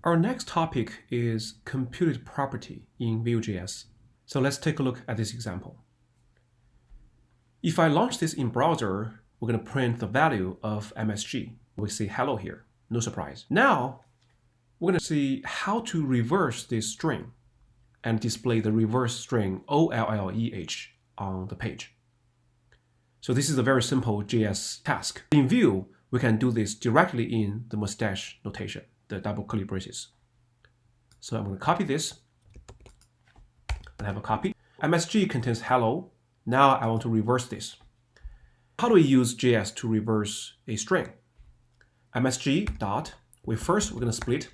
Our next topic is computed property in Vue.js. So let's take a look at this example. If I launch this in browser, we're going to print the value of MSG. We see hello here, no surprise. Now, we're going to see how to reverse this string and display the reverse string OLLEH on the page. So this is a very simple JS task. In Vue, we can do this directly in the mustache notation, the double curly braces. So I'm going to copy this and have a copy. MSG contains hello. Now I want to reverse this. How do we use JS to reverse a string? MSG dot, we're going to split.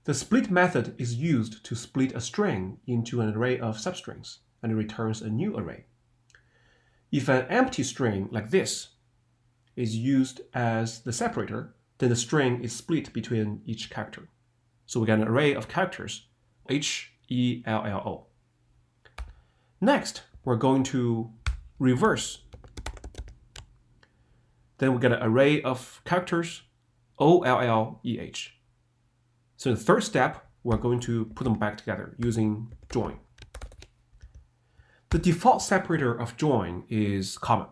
The split method is used to split a string into an array of substrings, and it returns a new array. If an empty string like this is used as the separator, then the string is split between each character. So we get an array of characters, HELLO. Next, we're going to reverse. Then we get an array of characters, OLLEH. So in the third step, we're going to put them back together using join. The default separator of join is comma.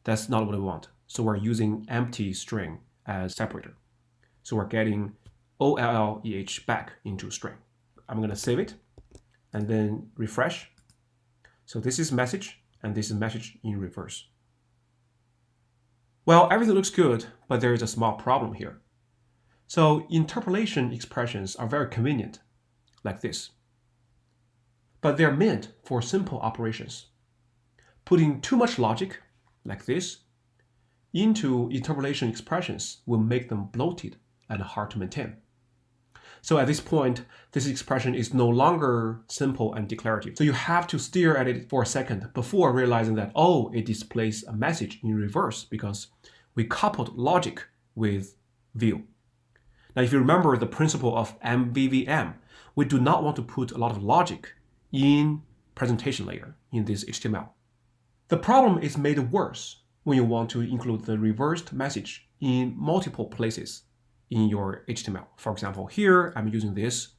That's not what we want. So we're using empty string as separator. So we're getting OLLEH back into string. I'm going to save it and then refresh. So this is message and this is message in reverse. Well, everything looks good, but there is a small problem here. So interpolation expressions are very convenient, like this. But they're meant for simple operations. Putting too much logic, like this, into interpolation expressions will make them bloated and hard to maintain. So at this point, this expression is no longer simple and declarative. So you have to stare at it for a second before realizing that, oh, it displays a message in reverse because we coupled logic with Vue. Now, if you remember the principle of MVVM, we do not want to put a lot of logic in presentation layer in this HTML. The problem is made worse when you want to include the reversed message in multiple places in your HTML. For example, here I'm using this,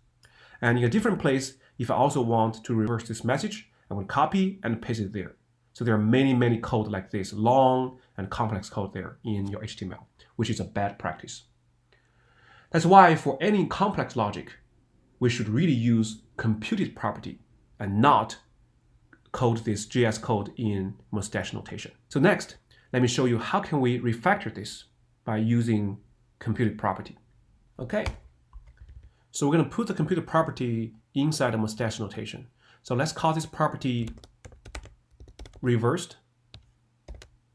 and in a different place, if I also want to reverse this message, I will copy and paste it there. So there are many code like this, long and complex code there in your HTML, which is a bad practice. That's why for any complex logic, we should really use computed property and not code this JS code in mustache notation. So next, let me show you how can we refactor this by using computed property. Okay, so we're going to put the computed property inside the mustache notation. So let's call this property reversed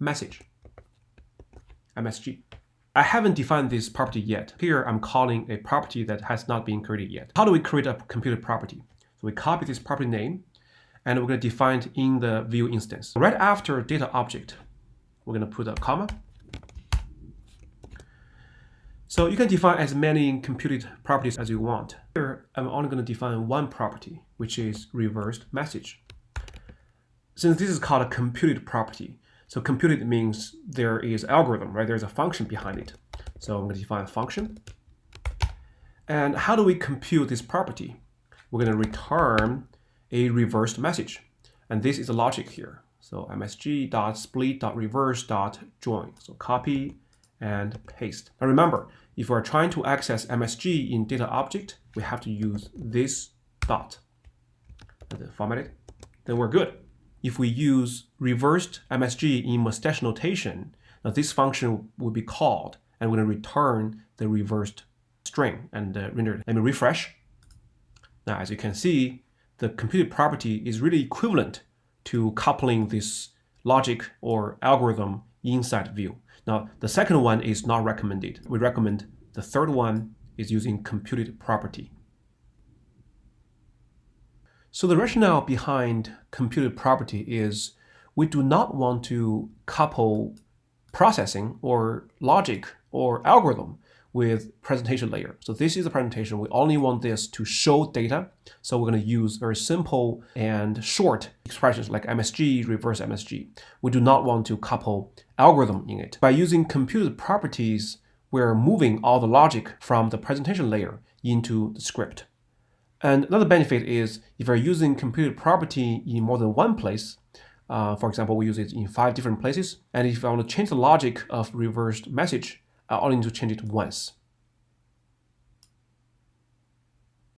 message, MSG. I haven't defined this property yet. Here I'm calling a property that has not been created yet. How do we create a computed property? So we copy this property name and we're going to define it in the Vue instance. Right after data object, we're going to put a comma. So you can define as many computed properties as you want. Here I'm only going to define one property, which is reversed message. Since this is called a computed property, so computed means there is algorithm, right? There's a function behind it. So I'm going to define a function. And how do we compute this property? We're going to return a reversed message. And this is the logic here. So msg.split.reverse.join. So copy and paste. Now remember, if we're trying to access MSG in data object, we have to use this dot and then format it. Then we're good. If we use reversed MSG in mustache notation, now this function will be called and we're going to return the reversed string and render it. Let me refresh. Now, as you can see, the computed property is really equivalent to coupling this logic or algorithm inside Vue. Now, the second one is not recommended. We recommend the third one is using computed property. So the rationale behind computed property is we do not want to couple processing or logic or algorithm with presentation layer. So this is a presentation. We only want this to show data. So we're going to use very simple and short expressions like MSG, reverse MSG. We do not want to couple algorithm in it. By using computed properties, we're moving all the logic from the presentation layer into the script. And another benefit is if you're using computed property in more than one place, for example, we use it in 5 different places, and if I want to change the logic of reversed message, I only need to change it once.